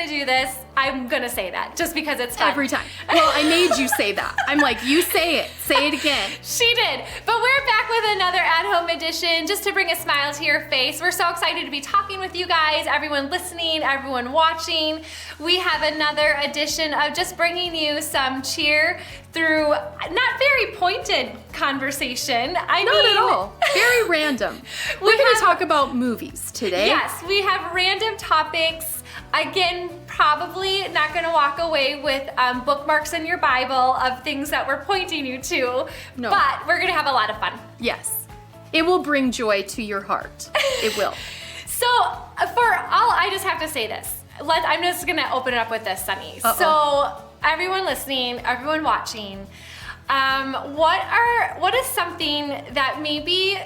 do this, I'm gonna say that just because it's fun. Every time. Well, I made you say that. I'm like, you say it again. She did. But we're back with another at-home edition just to bring a smile to your face. We're so excited to be talking with you guys, everyone listening, everyone watching. We have another edition of just bringing you some cheer through not very pointed conversation. Not at all. Very random. We're going to talk about movies today. Yes, we have random topics. Again, probably not going to walk away with bookmarks in your Bible of things that we're pointing you to, No. but we're going to have a lot of fun. Yes. It will bring joy to your heart. It will. So, I just have to say this. I'm just going to open it up with this, Sonny. Uh-oh. So, everyone listening, everyone watching, what is something that maybe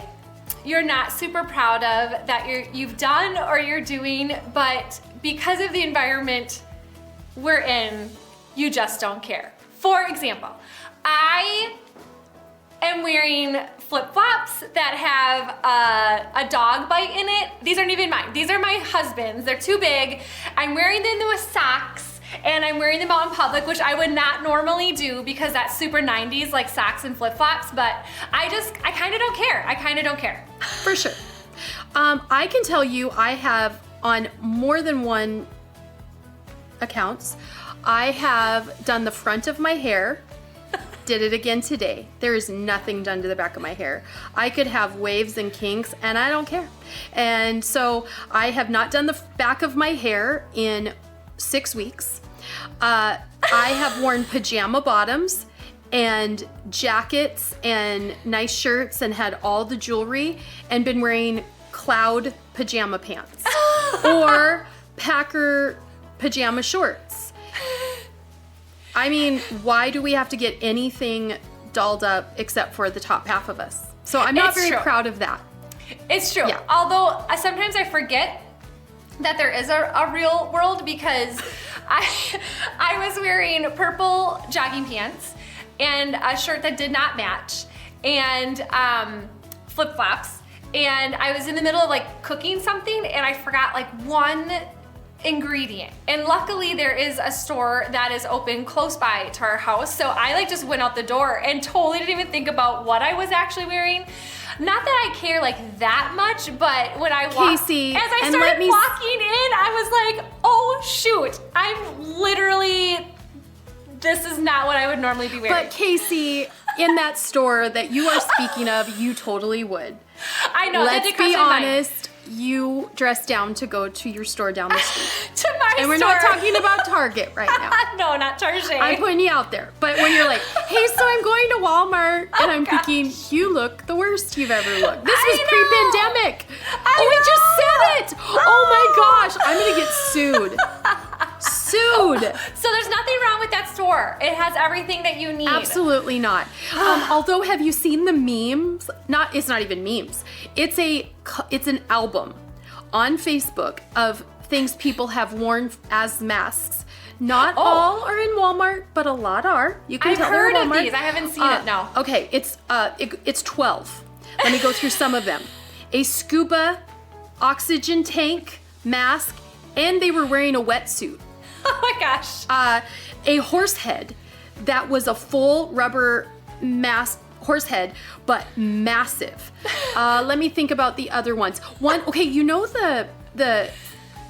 you're not super proud of that you've done or you're doing, but because of the environment we're in, you just don't care? For example, I am wearing flip-flops that have a dog bite in it. These aren't even mine. These are my husband's. They're too big. I'm wearing them with socks, and I'm wearing them out in public, which I would not normally do because that's super 90s, like socks and flip-flops, but I kind of don't care. I kind of don't care. For sure. I can tell you I have, on more than one accounts, I have done the front of my hair. Did it again today. There is nothing done to the back of my hair. I could have waves and kinks and I don't care. And so I have not done the back of my hair in 6 weeks. I have worn pajama bottoms and jackets and nice shirts and had all the jewelry and been wearing cloud pajama pants or Packer pajama shorts. I mean, why do we have to get anything dolled up except for the top half of us? So I'm not very proud of that. It's true. Yeah. Although sometimes I forget that there is a real world because I was wearing purple jogging pants and a shirt that did not match and flip-flops, and I was in the middle of like cooking something and I forgot like one ingredient, and luckily there is a store that is open close by to our house, so I like just went out the door and totally didn't even think about what I was actually wearing. Not that I care like that much, but when I Casey, as I started walking in, I was like, oh shoot, I'm literally, this is not what I would normally be wearing. But Casey, in that store that you are speaking of, you totally would. I know. Let's be honest. You dress down to go to your store down the street. To my store. And we're not talking about Target right now. No, not Target. I'm putting you out there. But when you're like, hey, so I'm going to Walmart, and I'm thinking, you look the worst you've ever looked. This was pre-pandemic. We just said it. Oh my gosh, I'm going to get sued. So there's nothing wrong with that store. It has everything that you need. Absolutely not. Although, have you seen the memes? It's not even memes. It's an album on Facebook of things people have worn as masks. Not all are in Walmart, but a lot are. You can tell they're I've heard Walmart. of these. I haven't seen it, no. Okay, it's 12. Let me go through some of them. A scuba oxygen tank mask, and they were wearing a wetsuit. Oh my gosh. A horse head that was a full rubber mask horse head, but massive. Let me think about the other ones. Okay, you know the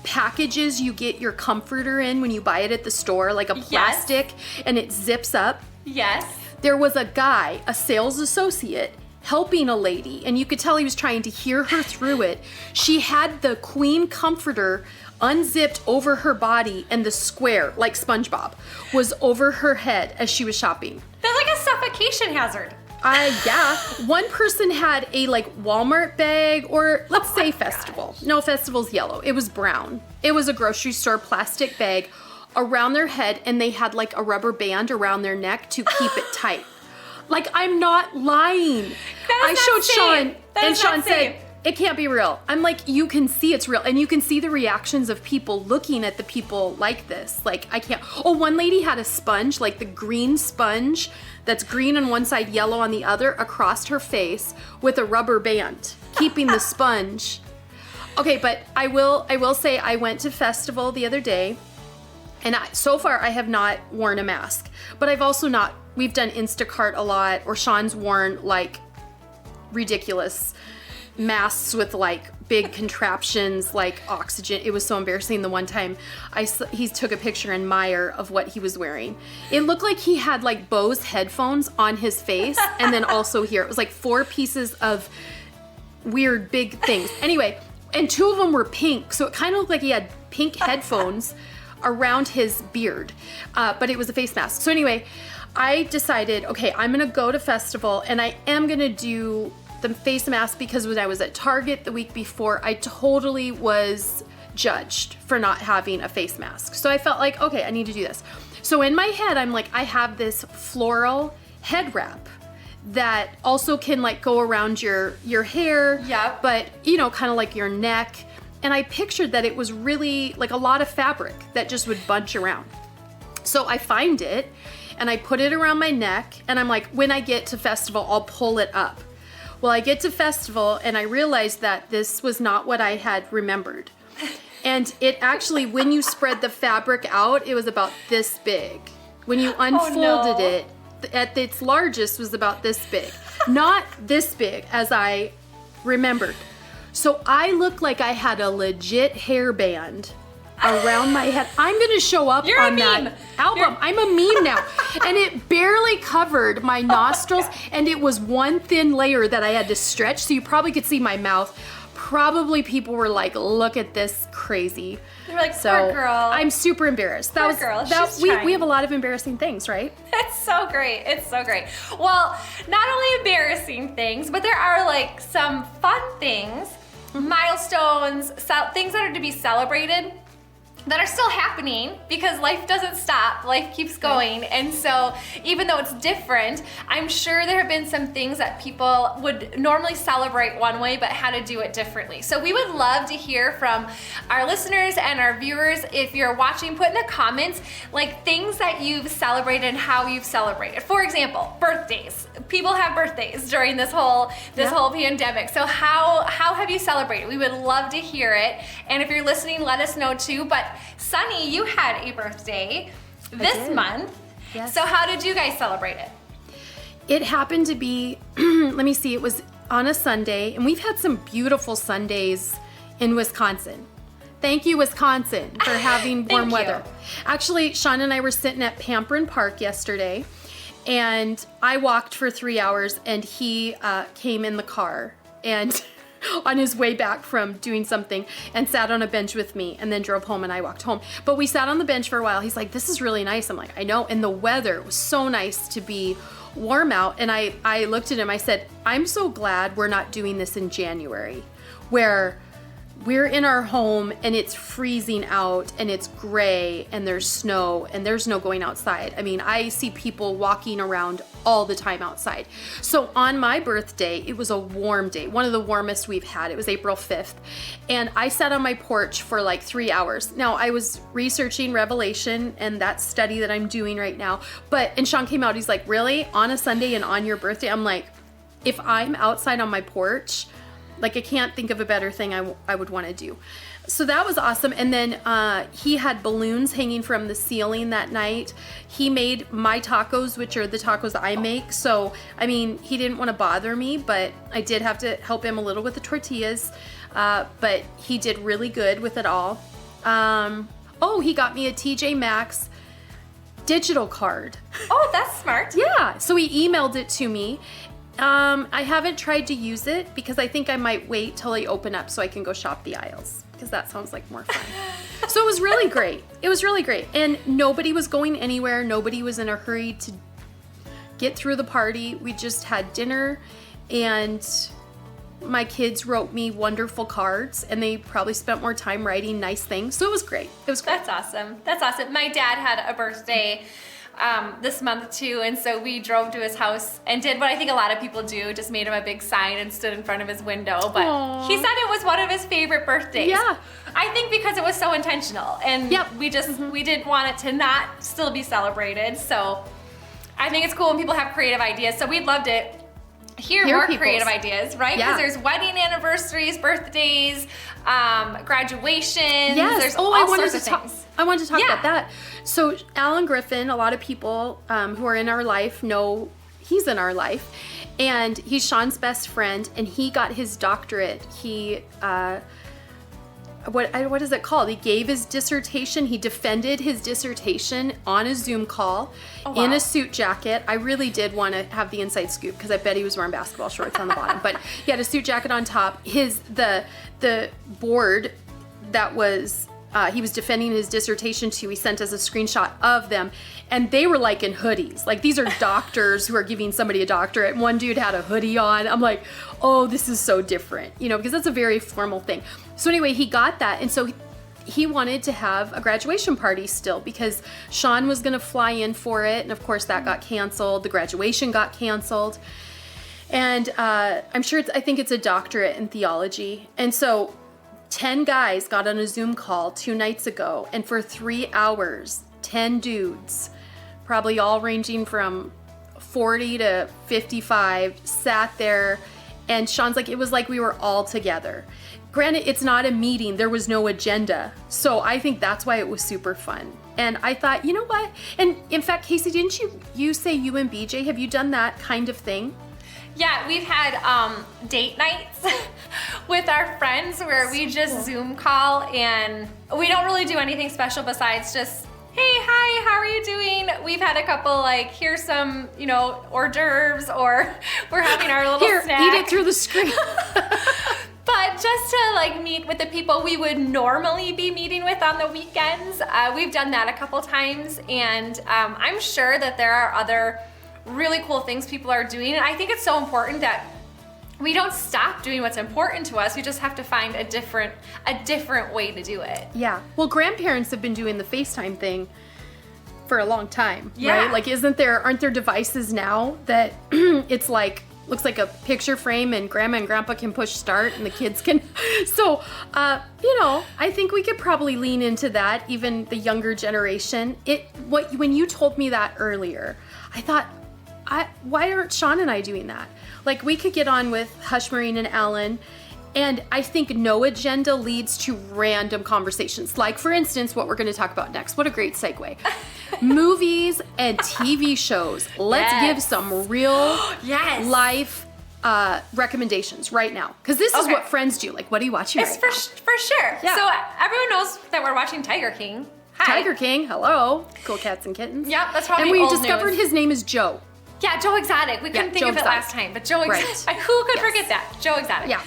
packages you get your comforter in when you buy it at the store, like a plastic, and it zips up? Yes. There was a guy, a sales associate, helping a lady, and you could tell he was trying to hear her through it. She had the queen comforter unzipped over her body, and the square, like SpongeBob, was over her head as she was shopping. That's like a suffocation hazard. Yeah. One person had a like Walmart bag, or let's say Festival. No, Festival's yellow. It was brown. It was a grocery store plastic bag around their head, and they had like a rubber band around their neck to keep it tight. Like, I'm not lying. I showed Sean, and Sean said, it can't be real. I'm like, you can see it's real. And you can see the reactions of people looking at the people like this. Like, I can't. Oh, one lady had a sponge, like the green sponge that's green on one side, yellow on the other, across her face with a rubber band, keeping the sponge. Okay, but I will say I went to Festival the other day, And so far I have not worn a mask, but I've also not, we've done Instacart a lot, or Sean's worn like ridiculous masks with like big contraptions, like oxygen. It was so embarrassing. The one time he took a picture in Meijer of what he was wearing. It looked like he had like Bose headphones on his face and then also here. It was like 4 pieces of weird big things. Anyway, and 2 of them were pink, so it kind of looked like he had pink headphones around his beard, but it was a face mask. So anyway, I decided, okay, I'm gonna go to festival and I am gonna do the face mask, because when I was at Target the week before, I totally was judged for not having a face mask. So I felt like, okay, I need to do this. So in my head, I'm like, I have this floral head wrap that also can like go around your hair, yeah, but you know, kind of like your neck. And I pictured that it was really like a lot of fabric that just would bunch around. So I find it and I put it around my neck, and I'm like, when I get to festival, I'll pull it up. Well, I get to festival and I realized that this was not what I had remembered. And it actually, when you spread the fabric out, it was about this big. When you unfolded it, at its largest was about this big. Not this big as I remembered. So I looked like I had a legit hairband around my head. I'm gonna show up on that album. I'm a meme now. And it barely covered my nostrils, and it was one thin layer that I had to stretch, so you probably could see my mouth. Probably people were like, look at this crazy. They were like, poor girl. I'm super embarrassed. Poor girl. We have a lot of embarrassing things, right? It's so great. It's so great. Well, not only embarrassing things, but there are like some fun things, milestones, things that are to be celebrated that are still happening, because life doesn't stop, life keeps going. And so even though it's different, I'm sure there have been some things that people would normally celebrate one way but how to do it differently. So we would love to hear from our listeners and our viewers. If you're watching, put in the comments like things that you've celebrated and how you've celebrated. For example, birthdays. People have birthdays during this whole pandemic. So how have you celebrated? We would love to hear it. And if you're listening, let us know too. But Sonny, you had a birthday this month. Yes. So how did you guys celebrate it? It happened to be, let me see, it was on a Sunday, and we've had some beautiful Sundays in Wisconsin. Thank you, Wisconsin, for having warm weather. Actually, Sean and I were sitting at Pamperin Park yesterday, and I walked for 3 hours, and he came in the car and on his way back from doing something and sat on a bench with me, and then drove home and I walked home. But we sat on the bench for a while. He's like, this is really nice. I'm like, I know. And the weather was so nice to be warm out. And I looked at him, I said, I'm so glad we're not doing this in January, where we're in our home and it's freezing out and it's gray and there's snow and there's no going outside. I mean, I see people walking around all the time outside. So on my birthday, it was a warm day, one of the warmest we've had. It was April 5th. And I sat on my porch for like 3 hours. Now, I was researching Revelation and that study that I'm doing right now. And Sean came out, he's like, really? On a Sunday and on your birthday? I'm like, if I'm outside on my porch, like I can't think of a better thing I would want to do. So that was awesome. And then he had balloons hanging from the ceiling that night. He made my tacos, which are the tacos I make. So, I mean, he didn't want to bother me, but I did have to help him a little with the tortillas. But he did really good with it all. He got me a TJ Maxx digital card. Oh, that's smart. Yeah. So he emailed it to me. I haven't tried to use it because I think I might wait till I open up so I can go shop the aisles, because that sounds like more fun. So it was really great. It was really great. And nobody was going anywhere. Nobody was in a hurry to get through the party. We just had dinner, and my kids wrote me wonderful cards, and they probably spent more time writing nice things. So it was great. It was great. That's awesome. That's awesome. My dad had a birthday this month too, and so we drove to his house and did what I think a lot of people do, just made him a big sign and stood in front of his window. But Aww. He said it was one of his favorite birthdays. Yeah. I think because it was so intentional, and we didn't want it to not still be celebrated. So I think it's cool when people have creative ideas. So we loved it. hear more people's creative ideas, right? Because Yeah. there's wedding anniversaries, birthdays, graduations. Yes. There's Oh, all I wanted sorts to of talk. things. I wanted to talk Yeah. about that. So Alan Griffin, a lot of people who are in our life know he's in our life, and he's Sean's best friend, and he got his doctorate. He what is it called? He gave his dissertation. He defended his dissertation on a Zoom call in a suit jacket. I really did want to have the inside scoop because I bet he was wearing basketball shorts on the bottom, but he had a suit jacket on top. The board that was he was defending his dissertation to, he sent us a screenshot of them, and they were like in hoodies. Like, these are doctors who are giving somebody a doctorate. One dude had a hoodie on. I'm like, oh, this is so different, because that's a very formal thing. So anyway, he got that, and so he wanted to have a graduation party still because Sean was going to fly in for it, and of course that got canceled. The graduation got canceled. And I'm sure I think it's a doctorate in theology. And so 10 guys got on a Zoom call 2 nights ago, and for 3 hours, 10 dudes, probably all ranging from 40 to 55, sat there, and Sean's like, it was like we were all together. Granted, it's not a meeting, there was no agenda, so I think that's why it was super fun. And I thought, you know what? And in fact, Casey, didn't you say you and BJ, have you done that kind of thing? Yeah, we've had date nights with our friends where we just Zoom call, and we don't really do anything special besides just, hey, hi, how are you doing? We've had a couple, like, here's some, hors d'oeuvres, or we're having our little snack. Eat it through the screen. But just to meet with the people we would normally be meeting with on the weekends, we've done that a couple times, and I'm sure that there are other really cool things people are doing. And I think it's so important that we don't stop doing what's important to us. We just have to find a different way to do it. Yeah. Well, grandparents have been doing the FaceTime thing for a long time, Yeah. right? Like, aren't there devices now that it's like, looks like a picture frame, and grandma and grandpa can push start and the kids can. So, I think we could probably lean into that, even the younger generation. When you told me that earlier, I thought, why aren't Sean and I doing that? Like, we could get on with Hush Marine and Alan, and I think no agenda leads to random conversations. Like, for instance, what we're going to talk about next. What a great segue. Movies and TV shows. Let's give some real life recommendations right now. Because this is what friends do. Like, what are you watching right now? For sure. Yeah. So everyone knows that we're watching Tiger King. Hi. Tiger King, hello. Cool Cats and Kittens. Yep, that's probably And we old discovered news. his name is Joe. Yeah, Joe Exotic. We couldn't think Joe of it Exotic. last time, but Joe Exotic. Right. Who could Yes. forget that? Joe Exotic. Yeah.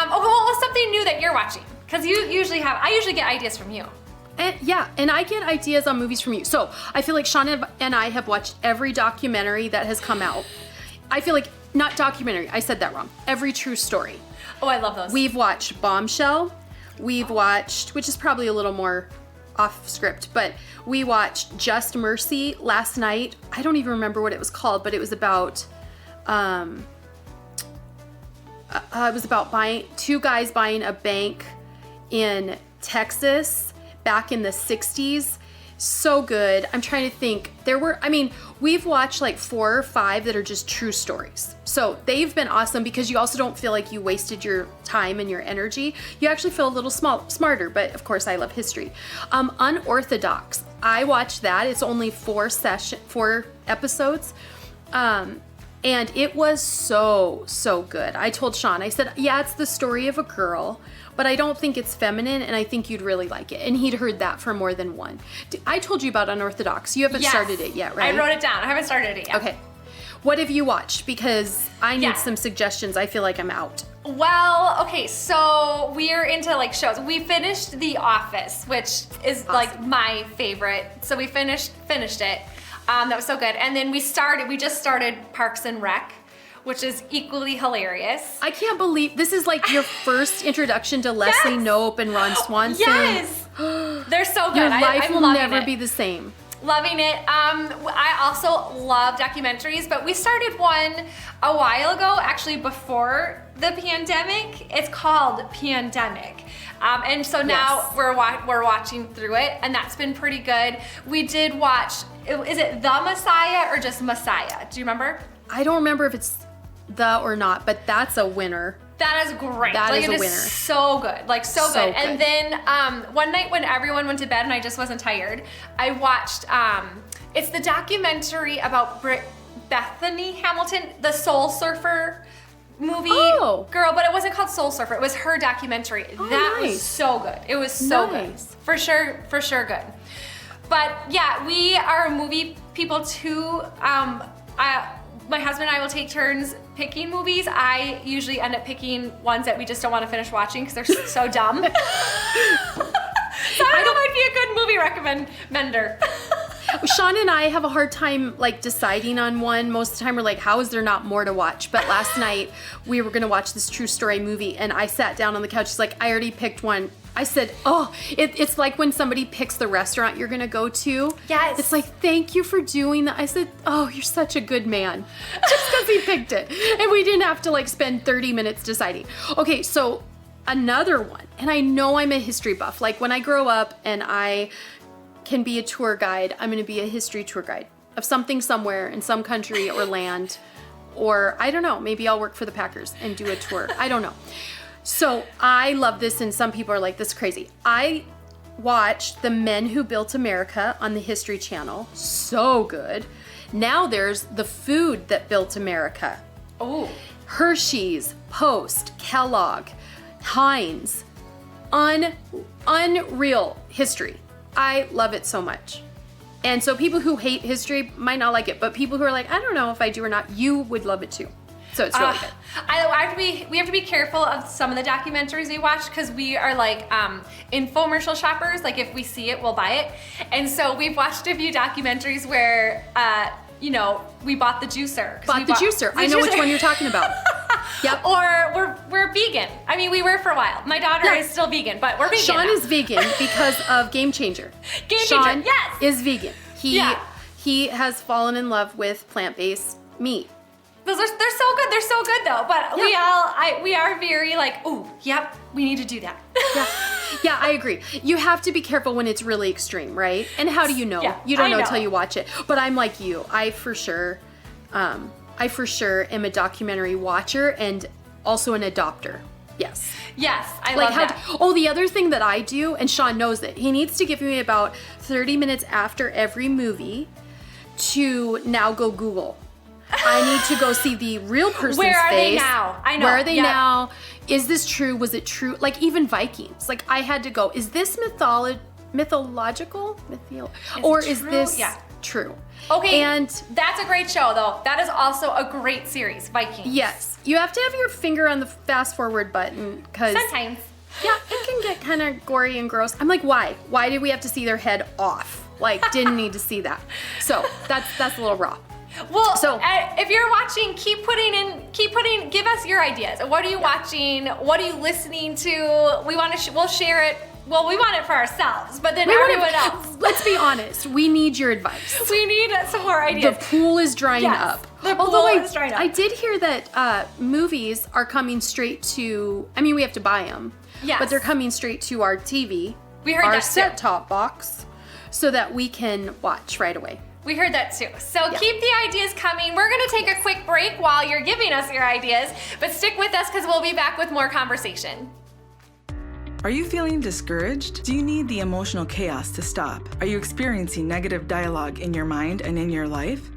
Well, something new that you're watching, because I usually get ideas from you. And I get ideas on movies from you. So I feel like Sean and I have watched every documentary that has come out. I feel like, not documentary, I said that wrong. Every true story. Oh, I love those. We've watched Bombshell. We've watched, which is probably a little more off script, but we watched Just Mercy last night. I don't even remember what it was called, but it was about, two guys buying a bank in Texas back in the 60s. So good. I'm trying to think. We've watched like 4 or 5 that are just true stories. So they've been awesome because you also don't feel like you wasted your time and your energy. You actually feel a little smarter, but of course I love history. Unorthodox. I watched that. It's only 4 episodes. And it was so good. I told Sean, I said, yeah, it's the story of a girl, but I don't think it's feminine, and I think you'd really like it. And he'd heard that from more than one. I told you about Unorthodox. You haven't started it yet, right? I wrote it down. I haven't started it yet. Okay. What have you watched? Because I need some suggestions. I feel like I'm out. Well, okay, so we're into like shows. We finished The Office, which is like my favorite. So we finished it. That was so good. And then we just started Parks and Rec, which is equally hilarious. I can't believe this is like your first introduction to Leslie Knope and Ron Swanson. Yes! They're so good. Your life I'm will loving never it. be the same. Loving it. I also love documentaries, but we started one a while ago, actually before the pandemic. It's called Pandemic. And so now we're watching through it, and that's been pretty good. We did watch, is it The Messiah or just Messiah? Do you remember? I don't remember if it's the or not, but that's a winner. That is great. That like, is a it winner. is so good. Like, so good. And then one night when everyone went to bed and I just wasn't tired, I watched, it's the documentary about Bethany Hamilton, the Soul Surfer movie girl, but it wasn't called Soul Surfer. It was her documentary. That was so good. It was so good. For sure good. But yeah, we are movie people too. My husband and I will take turns picking movies. I usually end up picking ones that we just don't want to finish watching because they're so dumb. So I might be a good movie recommender. Sean and I have a hard time like deciding on one. Most of the time we're like, how is there not more to watch? But last night we were gonna watch this true story movie and I sat down on the couch. She's like, I already picked one. I said, it's like when somebody picks the restaurant you're gonna go to. Yes. It's like, thank you for doing that. I said, oh, you're such a good man. Just because he picked it. And we didn't have to like spend 30 minutes deciding. Okay, so another one, and I know I'm a history buff. Like when I grow up and I can be a tour guide, I'm gonna be a history tour guide of something somewhere in some country or land, or I don't know, maybe I'll work for the Packers and do a tour. I don't know. So I love this, and some people are like, this is crazy. I watched The Men Who Built America on the History Channel. So good. Now there's The Food That Built America. Oh. Hershey's, Post, Kellogg, Heinz. Unreal history. I love it so much. And so people who hate history might not like it, but people who are like, I don't know if I do or not, you would love it too. So it's really good. We have to be careful of some of the documentaries we watch because we are like infomercial shoppers. Like if we see it, we'll buy it. And so we've watched a few documentaries where, we bought the juicer. I know which one you're talking about. Yep. Or we're vegan. I mean, we were for a while. My daughter is still vegan, but we're vegan. So Sean is vegan because of Game Changer. Sean is vegan. He has fallen in love with plant-based meat. They're so good. They're so good though. But we are very like, ooh, yep, we need to do that. Yeah, I agree. You have to be careful when it's really extreme, right? And how do you know? Yeah, you don't know until you watch it. But I'm like you. I for sure am a documentary watcher and also an adopter. Yes. Yes, I love that. The other thing that I do, and Sean knows it, he needs to give me about 30 minutes after every movie to now go Google. I need to go see the real person's face. Where are they now? I know. Where are they now? Is this true? Was it true? Like even Vikings. Like I had to go, is this mythological? Or is this true? Okay, and that's a great show though. That is also a great series, Vikings. Yes. You have to have your finger on the fast forward button because sometimes. Yeah, it can get kind of gory and gross. I'm like, why? Why did we have to see their head off? Like, didn't need to see that. So that's a little raw. Well, so if you're watching, give us your ideas. What are you watching? What are you listening to? We'll share it. Well, we want it for ourselves, but then everyone else. Let's be honest. We need your advice. We need some more ideas. The pool is drying up. The pool is drying up. I did hear that movies are coming straight to, we have to buy them. Yes. But they're coming straight to our TV. We heard our that too. set-top box, so that we can watch right away. We heard that too. So keep the ideas coming. We're gonna take a quick break while you're giving us your ideas, but stick with us because we'll be back with more conversation. Are you feeling discouraged? Do you need the emotional chaos to stop? Are you experiencing negative dialogue in your mind and in your life?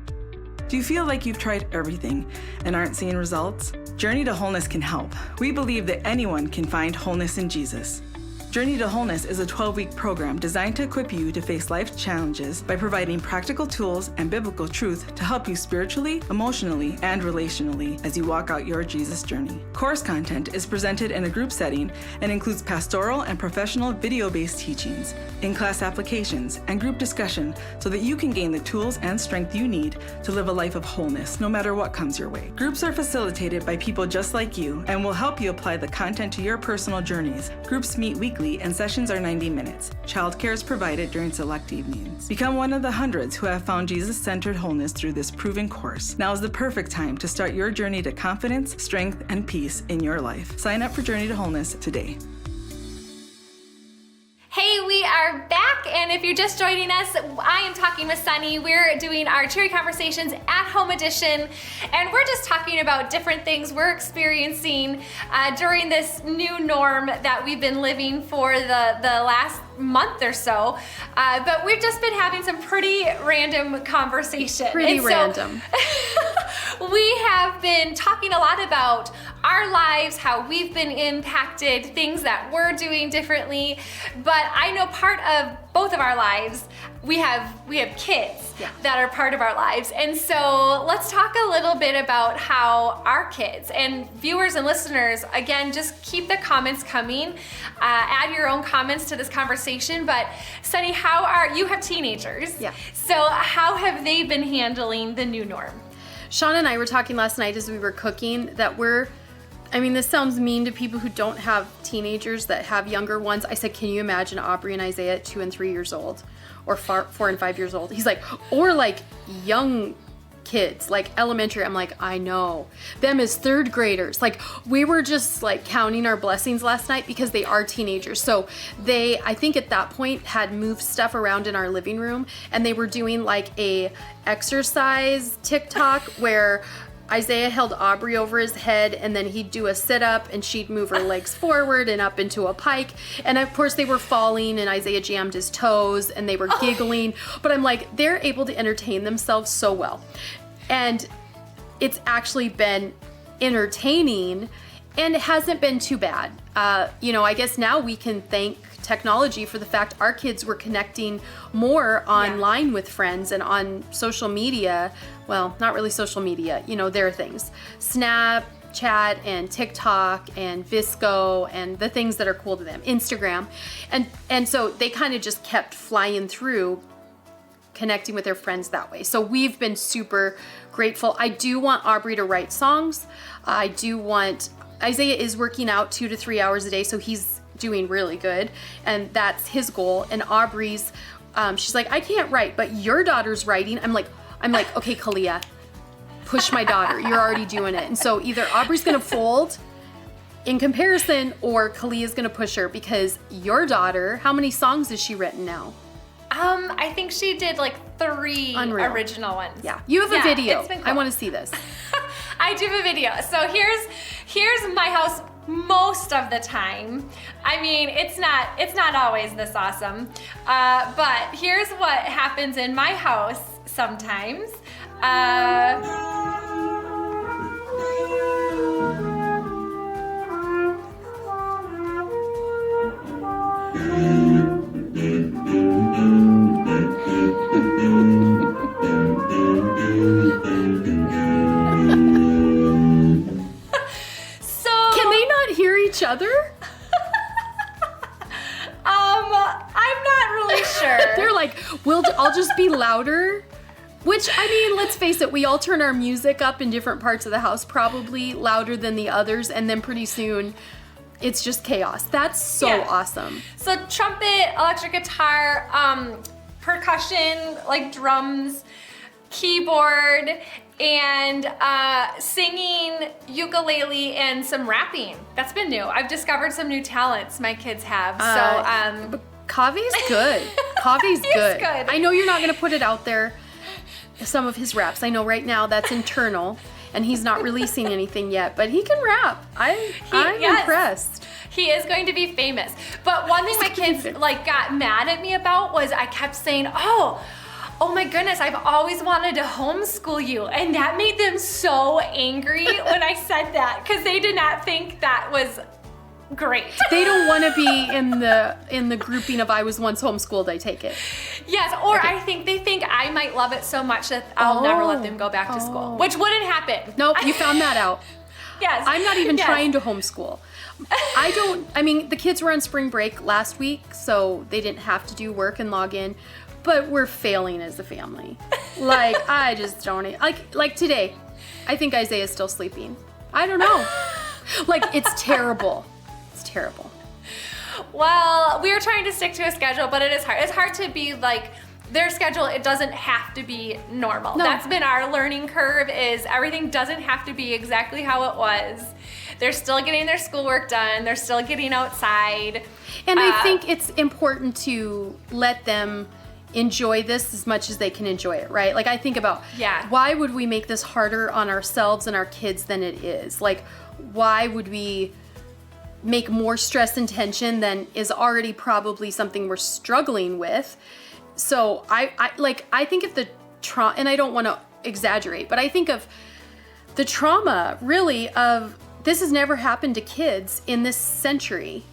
Do you feel like you've tried everything and aren't seeing results? Journey to Wholeness can help. We believe that anyone can find wholeness in Jesus. Journey to Wholeness is a 12-week program designed to equip you to face life's challenges by providing practical tools and biblical truth to help you spiritually, emotionally, and relationally as you walk out your Jesus journey. Course content is presented in a group setting and includes pastoral and professional video-based teachings, in-class applications, and group discussion so that you can gain the tools and strength you need to live a life of wholeness no matter what comes your way. Groups are facilitated by people just like you and will help you apply the content to your personal journeys. Groups meet weekly and sessions are 90 minutes. Childcare is provided during select evenings. Become one of the hundreds who have found Jesus-centered wholeness through this proven course. Now is the perfect time to start your journey to confidence, strength, and peace in your life. Sign up for Journey to Wholeness today. Hey, we are back, and if you're just joining us, I am talking with Sonny. We're doing our Cheery Conversations at Home edition, and we're just talking about different things we're experiencing during this new norm that we've been living for the last month or so. But we've just been having some pretty random conversation. Random. We have been talking a lot about our lives, how we've been impacted, things that we're doing differently. But I know part of both of our lives, we have kids that are part of our lives. And so let's talk a little bit about how our kids, and viewers and listeners, again, just keep the comments coming. Add your own comments to this conversation. But Sonny, you have teenagers. Yeah. So how have they been handling the new norm? Sean and I were talking last night as we were cooking that this sounds mean to people who don't have teenagers that have younger ones. I said, can you imagine Aubrey and Isaiah at 2 and 3 years old, or 4 and 5 years old? He's like, or like young kids, like elementary. I'm like, I know. Them as third graders. Like, we were just like counting our blessings last night because they are teenagers. So they, I think at that point, had moved stuff around in our living room, and they were doing like a exercise TikTok where Isaiah held Aubrey over his head, and then he'd do a sit-up and she'd move her legs forward and up into a pike. And of course they were falling, and Isaiah jammed his toes, and they were giggling. But I'm like, they're able to entertain themselves so well. And it's actually been entertaining, and it hasn't been too bad. I guess now we can thank technology for the fact our kids were connecting more online with friends and on social media. Well, not really social media, their things. Snapchat and TikTok and Visco and the things that are cool to them, Instagram. And so they kind of just kept flying through, connecting with their friends that way. So we've been super grateful. I do want Aubrey to write songs. Isaiah is working out 2 to 3 hours a day, so he's doing really good, and that's his goal. And Aubrey's, she's like, I can't write, but your daughter's writing. I'm like, okay, Kalia, push my daughter. You're already doing it. And so either Aubrey's gonna fold in comparison, or Kalia's gonna push her, because your daughter, how many songs has she written now? I think she did like 3 Unreal. Original ones. Yeah, you have a video. It's been cool. I want to see this. I do have a video. So here's my house most of the time. I mean, it's not always this awesome, but here's what happens in my house sometimes. Each other? I'm not really sure. They're like, I'll just be louder. Which, let's face it, we all turn our music up in different parts of the house, probably louder than the others, and then pretty soon it's just chaos. That's so awesome. So trumpet, electric guitar, percussion, like drums, keyboard, and singing, ukulele, and some rapping. That's been new. I've discovered some new talents my kids have. But Kavi's good. Kavi's good. good. I know you're not gonna put it out there, some of his raps. I know right now that's internal, and he's not releasing anything yet, but he can rap. I'm impressed. He is going to be famous. But one thing my kids got mad at me about was I kept saying, oh my goodness, I've always wanted to homeschool you. And that made them so angry when I said that, because they did not think that was great. They don't want to be in the grouping of I was once homeschooled, I take it. Yes, or okay. I think they think I might love it so much that I'll never let them go back to school, which wouldn't happen. Nope, you found that out. Yes. I'm not even trying to homeschool. The kids were on spring break last week, so they didn't have to do work and log in. But we're failing as a family. I just don't, like today, I think Isaiah's still sleeping. I don't know. It's terrible. It's terrible. Well, we are trying to stick to a schedule, but it is hard. It's hard to be their schedule. It doesn't have to be normal. No. That's been our learning curve, is everything doesn't have to be exactly how it was. They're still getting their schoolwork done. They're still getting outside. And I think it's important to let them enjoy this as much as they can enjoy it, right? Like I think about, why would we make this harder on ourselves and our kids than it is? Like, why would we make more stress and tension than is already probably something we're struggling with? So I think of the trauma, and I don't want to exaggerate, but I think of the trauma really of this has never happened to kids in this century.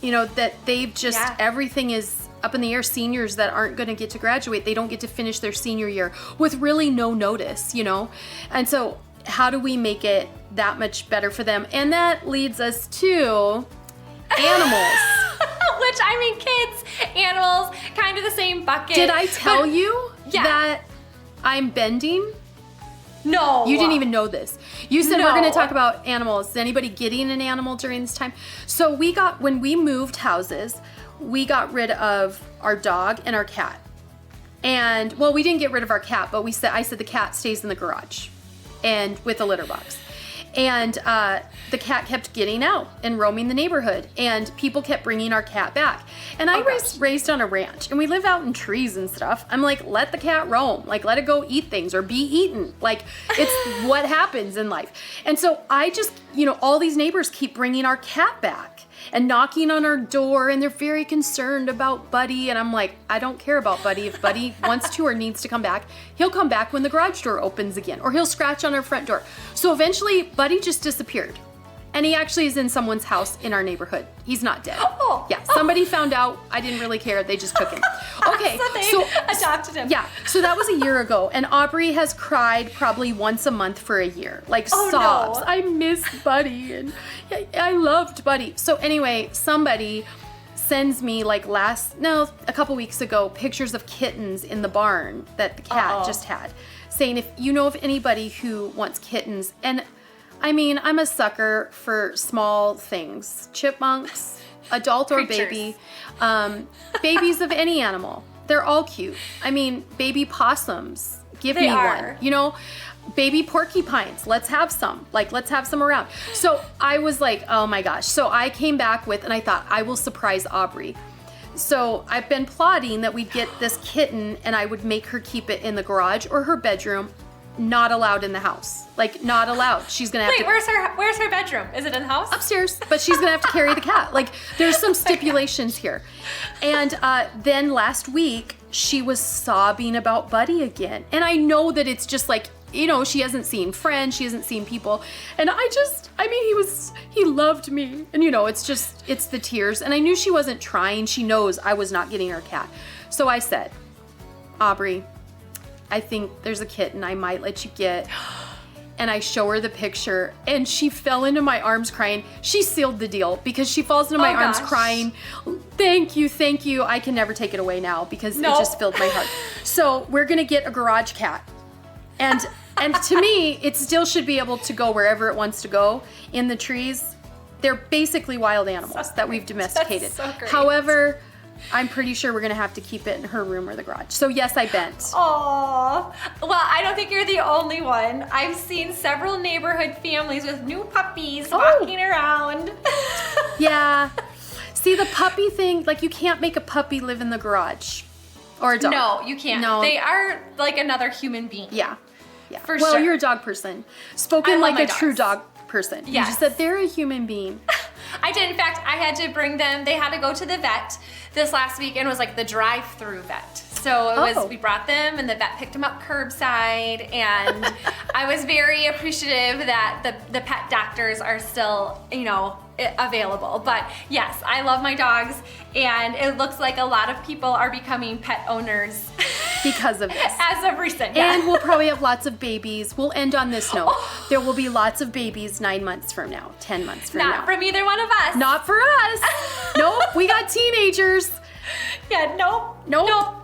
You know, that they've just, everything is up in the air. Seniors that aren't going to get to graduate, they don't get to finish their senior year with really no notice, you know? And so how do we make it that much better for them? And that leads us to animals. Which, I mean, kids, animals, kind of the same bucket. Did I tell you that I'm bending? No. You didn't even know this. You said we're going to talk about animals. Is anybody getting an animal during this time? So when we moved houses, we got rid of our dog and our cat. And, well, we didn't get rid of our cat, but I said the cat stays in the garage and with a litter box. And the cat kept getting out and roaming the neighborhood, and people kept bringing our cat back. And I was raised on a ranch, and we live out in trees and stuff. I'm like, let the cat roam, like let it go eat things or be eaten. Like it's what happens in life. And so I just, all these neighbors keep bringing our cat back and knocking on our door, and they're very concerned about Buddy. And I'm like, I don't care about Buddy. If Buddy wants to or needs to come back, he'll come back when the garage door opens again, or he'll scratch on our front door. So eventually Buddy just disappeared. And he actually is in someone's house in our neighborhood. He's not dead. Oh. Yeah, somebody found out. I didn't really care. They just took him. Okay, so they adopted him. Yeah, so that was a year ago. And Aubrey has cried probably once a month for a year. Like sobs. No. I miss Buddy and I loved Buddy. So anyway, somebody sends me a couple weeks ago, pictures of kittens in the barn that the cat just had, saying if you know of anybody who wants kittens. And I mean, I'm a sucker for small things. Chipmunks, adult or baby, babies of any animal. They're all cute. I mean, baby possums, give me one. Baby porcupines, let's have some. Let's have some around. So I was like, oh my gosh. So I came back and I thought, I will surprise Aubrey. So I've been plotting that we'd get this kitten and I would make her keep it in the garage or her bedroom. Not allowed in the house. Not allowed. She's gonna have to. Where's her bedroom? Is it in the house? Upstairs, but she's gonna have to carry the cat. There's some stipulations here. And then last week, she was sobbing about Buddy again. And I know that it's just she hasn't seen friends, she hasn't seen people. And he loved me. And it's the tears. And I knew she wasn't trying. She knows I was not getting her cat. So I said, Aubrey, I think there's a kitten I might let you get. And I show her the picture and she fell into my arms crying. She sealed the deal because she falls into my arms crying. Thank you. I can never take it away now because it just filled my heart. So we're gonna get a garage cat. And to me, it still should be able to go wherever it wants to go in the trees. They're basically wild animals that we've domesticated. That's so great. However, I'm pretty sure we're gonna have to keep it in her room or the garage. So yes, I bent. Aww. Well, I don't think you're the only one. I've seen several neighborhood families with new puppies walking around. Yeah. See, the puppy thing, you can't make a puppy live in the garage. Or a dog. No, you can't. No. They are like another human being. Yeah. For sure. Well, you're a dog person. Spoken like a true dog person. Yes. You just said they're a human being. I did. In fact, I had to bring them. They had to go to the vet this last week, and it was the drive-through vet. So we brought them, and the vet picked them up curbside, and I was very appreciative that the pet doctors are still, available. But yes, I love my dogs, and it looks like a lot of people are becoming pet owners because of this. As of recent, And we'll probably have lots of babies. We'll end on this note. There will be lots of babies 9 months from now, 10 months from now. Not from either one of us. Not for us. Nope, we got teenagers. Yeah, nope. And on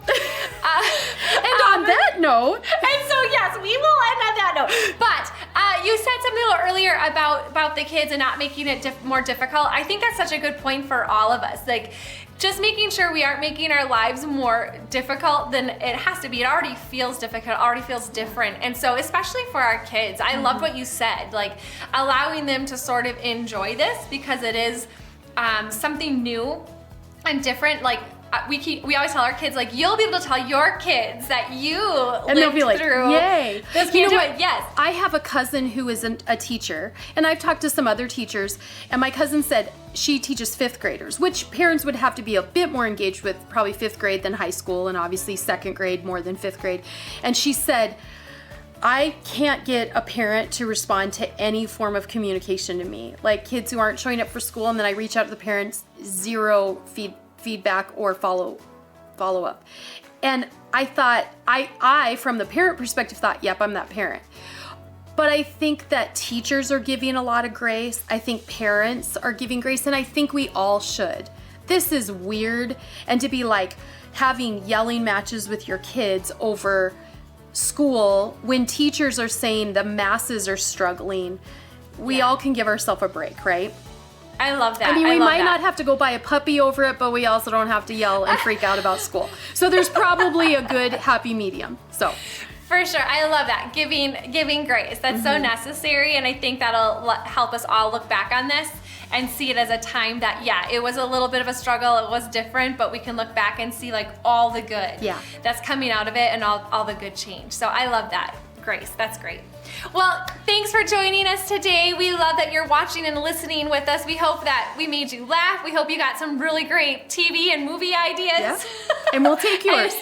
that note. And so, yes, we will end on that note. But you said something a little earlier about the kids and not making it more difficult. I think that's such a good point for all of us. just making sure we aren't making our lives more difficult than it has to be. It already feels difficult, already feels different. And so especially for our kids, I loved what you said, like allowing them to sort of enjoy this because it is something new and different. Like we always tell our kids, like, you'll be able to tell your kids that you and they'll lived be like, through yay. this. You know what? what? Yes. I have a cousin who is a teacher, and I've talked to some other teachers, and my cousin said she teaches 5th graders, which parents would have to be a bit more engaged with, probably 5th grade than high school, and obviously 2nd grade more than 5th grade. And she said, I can't get a parent to respond to any form of communication to me. Like kids who aren't showing up for school, and then I reach out to the parents, zero feedback or follow up. And I thought, I from the parent perspective thought, yep, I'm that parent. But I think that teachers are giving a lot of grace. I think parents are giving grace, and I think we all should. This is weird, and to be like having yelling matches with your kids over school when teachers are saying the masses are struggling, we all can give ourselves a break, right? I love that. I mean, we love might that. not have to go buy a puppy over it, but we also don't have to yell and freak out about school. So there's probably a good happy medium. So for sure, I love that, giving grace. That's so necessary, and I think that'll help us all look back on this and see it as a time that, yeah, it was a little bit of a struggle, it was different, but we can look back and see like all the good that's coming out of it and all the good change. So I love that, Grace, that's great. Well, thanks for joining us today. We love that you're watching and listening with us. We hope that we made you laugh. We hope you got some really great TV and movie ideas. yeah. And we'll take yours.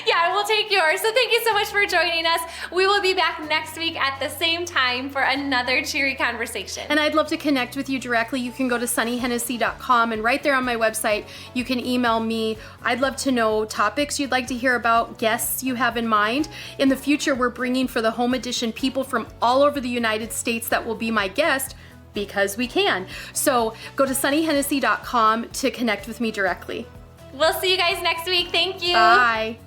Yeah, we'll take yours. So thank you so much for joining us. We will be back next week at the same time for another Cheery Conversation. And I'd love to connect with you directly. You can go to sunnyhennessy.com, and right there on my website, you can email me. I'd love to know topics you'd like to hear about, guests you have in mind. In the future, we're bringing for the home edition people from all over the United States that will be my guest because we can. So go to sunnyhennessy.com to connect with me directly. We'll see you guys next week. Thank you. Bye.